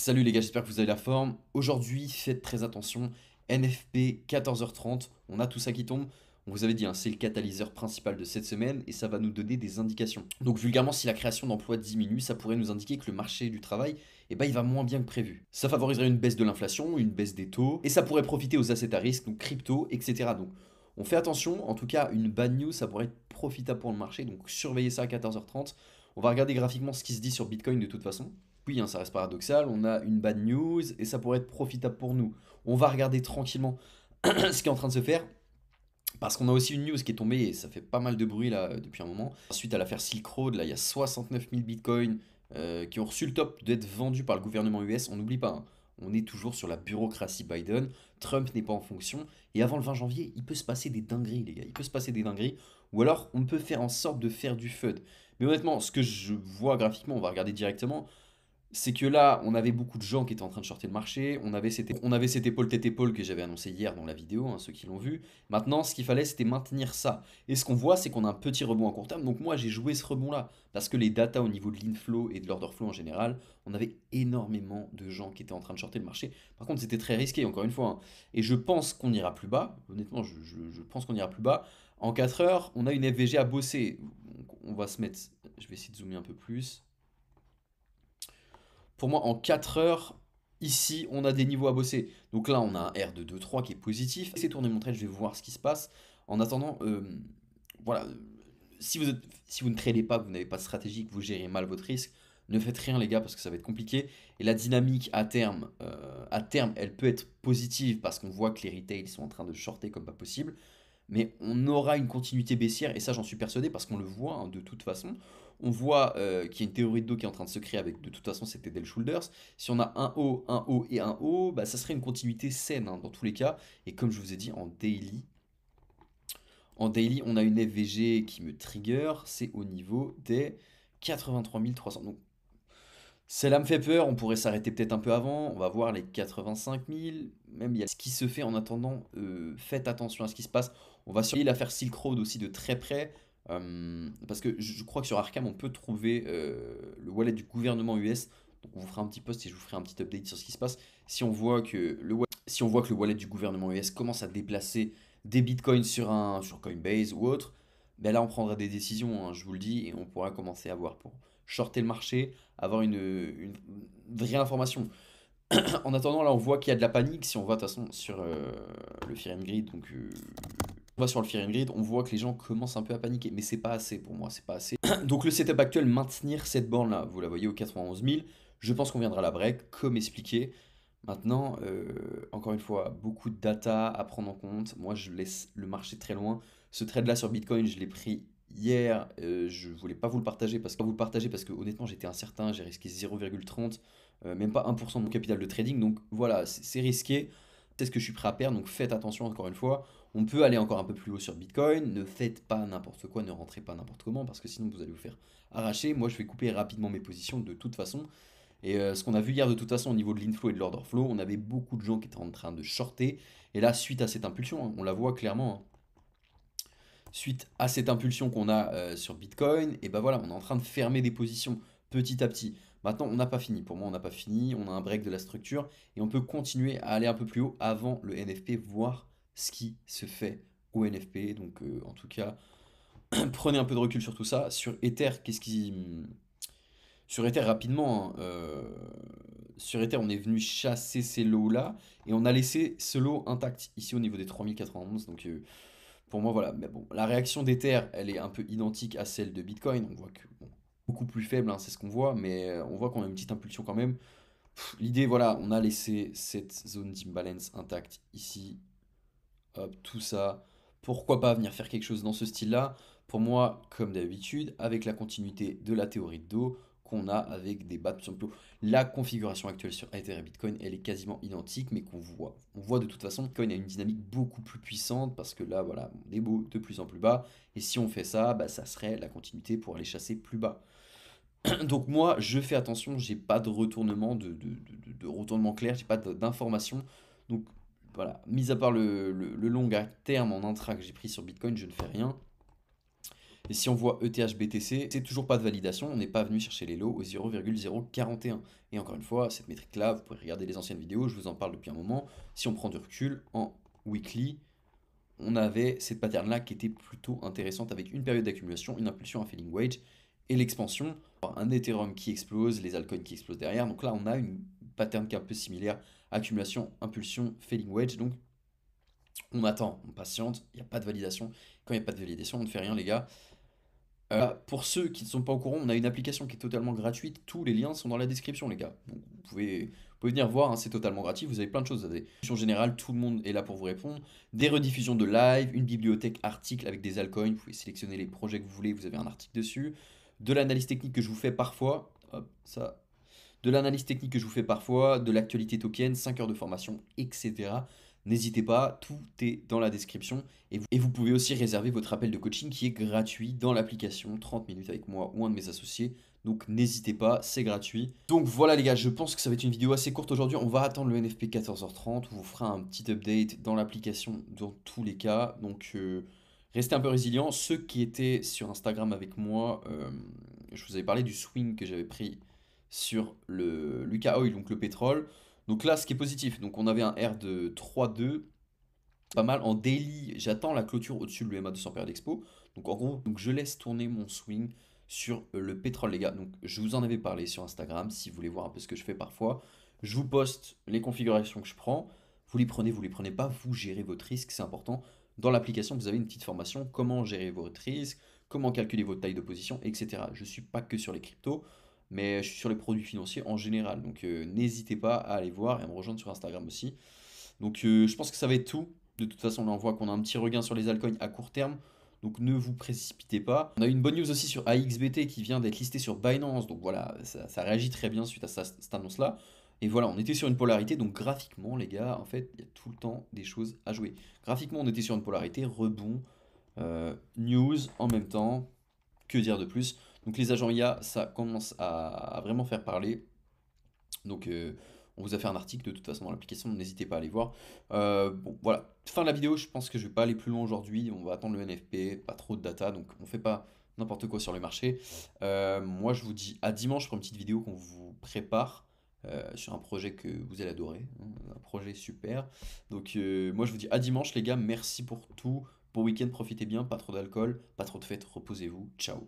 Salut les gars, j'espère que vous avez la forme. Aujourd'hui, faites très attention. NFP 14h30, on a tout ça qui tombe. On vous avait dit, hein, c'est le catalyseur principal de cette semaine et ça va nous donner des indications. Donc vulgairement, si la création d'emplois diminue, ça pourrait nous indiquer que le marché du travail, il va moins bien que prévu. Ça favoriserait une baisse de l'inflation, une baisse des taux, et ça pourrait profiter aux assets à risque, donc crypto, etc. Donc on fait attention, en tout cas, une bad news, ça pourrait être profitable pour le marché, donc surveillez ça à 14h30. On va regarder graphiquement ce qui se dit sur Bitcoin de toute façon. Oui, hein, ça reste paradoxal, on a une bad news et ça pourrait être profitable pour nous. On va regarder tranquillement ce qui est en train de se faire, parce qu'on a aussi une news qui est tombée et ça fait pas mal de bruit là depuis un moment. Suite à l'affaire Silk Road, là il y a 69 000 bitcoins qui ont reçu le top d'être vendus par le gouvernement US. On n'oublie pas, hein, on est toujours sur la bureaucratie Biden. Trump n'est pas en fonction. Et avant le 20 janvier, il peut se passer des dingueries, les gars. Il peut se passer des dingueries. Ou alors, on peut faire en sorte de faire du FUD. Mais honnêtement, ce que je vois graphiquement, on va regarder directement. C'est que là, on avait beaucoup de gens qui étaient en train de shorter le marché. On avait cette épaule tête épaule que j'avais annoncé hier dans la vidéo, hein, ceux qui l'ont vu. Maintenant, ce qu'il fallait, c'était maintenir ça. Et ce qu'on voit, c'est qu'on a un petit rebond à court terme. Donc moi, j'ai joué ce rebond-là. Parce que les datas au niveau de l'inflow et de l'order flow en général, on avait énormément de gens qui étaient en train de shorter le marché. Par contre, c'était très risqué, encore une fois, hein. Et je pense qu'on ira plus bas. Honnêtement, je pense qu'on ira plus bas. En 4 heures, on a une FVG à bosser. Donc, on va se mettre... Je vais essayer de zoomer un peu plus. Pour moi, en 4 heures, ici, on a des niveaux à bosser. Donc là, on a un R de 2-3 qui est positif. C'est tourner mon trade, je vais voir ce qui se passe. En attendant, voilà, si vous ne tradez pas, que vous n'avez pas de stratégie, que vous gérez mal votre risque, ne faites rien les gars parce que ça va être compliqué. Et la dynamique à terme, elle peut être positive parce qu'on voit que les retails sont en train de shorter comme pas possible. Mais on aura une continuité baissière, et ça j'en suis persuadé parce qu'on le voit, hein, de toute façon. On voit qu'il y a une théorie de dos qui est en train de se créer avec, de toute façon, c'était Del Shoulders. Si on a un haut et un haut, bah, ça serait une continuité saine, hein, dans tous les cas. Et comme je vous ai dit, en daily, on a une FVG qui me trigger, c'est au niveau des 83 300. Donc celle-là me fait peur, on pourrait s'arrêter peut-être un peu avant, on va voir les 85 000, même il y a ce qui se fait en attendant, faites attention à ce qui se passe. On va surveiller l'affaire Silk Road aussi de très près, parce que je crois que sur Arkham on peut trouver le wallet du gouvernement US, donc on vous fera un petit post et je vous ferai un petit update sur ce qui se passe. Si on voit que le wallet du gouvernement US commence à déplacer des bitcoins sur Coinbase ou autre, ben là on prendra des décisions, hein, je vous le dis, et on pourra commencer à voir pour shorter le marché, avoir une vraie information. En attendant, là, on voit qu'il y a de la panique. Si on va de toute façon sur le Fear and Greed, donc on va sur le Fear and Greed, on voit que les gens commencent un peu à paniquer. Mais c'est pas assez pour moi, c'est pas assez. Donc le setup actuel, maintenir cette borne-là, vous la voyez au 91 000. Je pense qu'on viendra à la break, comme expliqué. Maintenant, encore une fois, beaucoup de data à prendre en compte. Moi, je laisse le marché très loin. Ce trade-là sur Bitcoin, je l'ai pris hier. Je voulais pas vous le partager parce que honnêtement, j'étais incertain. J'ai risqué 0,30, même pas 1% de mon capital de trading. Donc voilà, c'est risqué. C'est ce que je suis prêt à perdre. Donc faites attention encore une fois. On peut aller encore un peu plus haut sur Bitcoin. Ne faites pas n'importe quoi, ne rentrez pas n'importe comment parce que sinon vous allez vous faire arracher. Moi, je vais couper rapidement mes positions de toute façon. Et ce qu'on a vu hier de toute façon au niveau de l'inflow et de l'order flow, on avait beaucoup de gens qui étaient en train de shorter. Et là, suite à cette impulsion, hein, on la voit clairement, hein, suite à cette impulsion qu'on a sur Bitcoin, et ben voilà, on est en train de fermer des positions petit à petit. Maintenant, on n'a pas fini. Pour moi, on n'a pas fini. On a un break de la structure et on peut continuer à aller un peu plus haut avant le NFP, voir ce qui se fait au NFP. Donc, en tout cas, prenez un peu de recul sur tout ça. Sur Ether, sur Ether, rapidement, hein, sur Ether, on est venu chasser ces lows-là et on a laissé ce lot intact ici au niveau des 3091. Donc, pour moi, voilà. Mais bon, la réaction d'Ether, elle est un peu identique à celle de Bitcoin. On voit que, bon, beaucoup plus faible, hein, c'est ce qu'on voit, mais on voit qu'on a une petite impulsion quand même. L'idée, voilà, on a laissé cette zone d'imbalance intacte ici. Hop, tout ça. Pourquoi pas venir faire quelque chose dans ce style-là? Pour moi, comme d'habitude, avec la continuité de la théorie de dos qu'on a avec des bas de plus en plus hauts. La configuration actuelle sur Ether et Bitcoin, elle est quasiment identique, mais qu'on voit. On voit de toute façon que Bitcoin a une dynamique beaucoup plus puissante parce que là, voilà, on est beau de plus en plus bas. Et si on fait ça, bah, ça serait la continuité pour aller chasser plus bas. Donc moi, je fais attention, j'ai pas de retournement, de retournement clair, j'ai pas d'information. Donc voilà, mis à part le long à terme en intra que j'ai pris sur Bitcoin, je ne fais rien. Et si on voit ETH BTC, c'est toujours pas de validation, on n'est pas venu chercher les lots au 0,041. Et encore une fois, cette métrique-là, vous pouvez regarder les anciennes vidéos, je vous en parle depuis un moment. Si on prend du recul, en weekly, on avait cette pattern-là qui était plutôt intéressante avec une période d'accumulation, une impulsion, un falling wedge et l'expansion. Un Ethereum qui explose, les altcoins qui explosent derrière. Donc là, on a une pattern qui est un peu similaire. Accumulation, impulsion, falling wedge. Donc on attend, on patiente, il n'y a pas de validation. Quand il n'y a pas de validation, on ne fait rien les gars. Pour ceux qui ne sont pas au courant, on a une application qui est totalement gratuite. Tous les liens sont dans la description, les gars. Donc, vous pouvez venir voir, hein, c'est totalement gratuit. Vous avez plein de choses. Des discussions générales, tout le monde est là pour vous répondre. Des rediffusions de live, une bibliothèque articles avec des altcoins. Vous pouvez sélectionner les projets que vous voulez, vous avez un article dessus. De l'analyse technique que je vous fais parfois. Hop, ça. De l'analyse technique que je vous fais parfois, de l'actualité token, 5 heures de formation, etc. N'hésitez pas, tout est dans la description. Et vous pouvez aussi réserver votre appel de coaching qui est gratuit dans l'application, 30 minutes avec moi ou un de mes associés. Donc n'hésitez pas, c'est gratuit. Donc voilà les gars, je pense que ça va être une vidéo assez courte aujourd'hui. On va attendre le NFP 14h30. On vous fera un petit update dans l'application dans tous les cas. Donc restez un peu résilients. Ceux qui étaient sur Instagram avec moi, je vous avais parlé du swing que j'avais pris sur le Lucas Oil, donc le pétrole. Donc là, ce qui est positif, donc on avait un R de 3,2, pas mal. En daily, j'attends la clôture au-dessus de l'EMA 200 période expo. Donc en gros, donc je laisse tourner mon swing sur le pétrole, les gars. Donc je vous en avais parlé sur Instagram, si vous voulez voir un peu ce que je fais parfois. Je vous poste les configurations que je prends. Vous les prenez pas, vous gérez votre risque, c'est important. Dans l'application, vous avez une petite formation, comment gérer votre risque, comment calculer votre taille de position, etc. Je suis pas que sur les cryptos, mais je suis sur les produits financiers en général. Donc n'hésitez pas à aller voir et à me rejoindre sur Instagram aussi. Donc je pense que ça va être tout. De toute façon, là on voit qu'on a un petit regain sur les altcoins à court terme. Donc ne vous précipitez pas. On a eu une bonne news aussi sur AXBT qui vient d'être listé sur Binance. Donc voilà, ça réagit très bien suite à cette annonce-là. Et voilà, on était sur une polarité. Donc graphiquement, les gars, en fait, il y a tout le temps des choses à jouer. Graphiquement, on était sur une polarité, rebond, news en même temps. Que dire de plus? Donc les agents IA, ça commence à vraiment faire parler. Donc on vous a fait un article de toute façon dans l'application, n'hésitez pas à aller voir. Bon voilà, fin de la vidéo, je pense que je vais pas aller plus loin aujourd'hui, on va attendre le NFP, pas trop de data, donc on fait pas n'importe quoi sur le marché. Moi je vous dis à dimanche pour une petite vidéo qu'on vous prépare sur un projet que vous allez adorer, hein, un projet super. Donc moi je vous dis à dimanche les gars, merci pour tout, bon week-end, profitez bien, pas trop d'alcool, pas trop de fêtes, reposez-vous, ciao.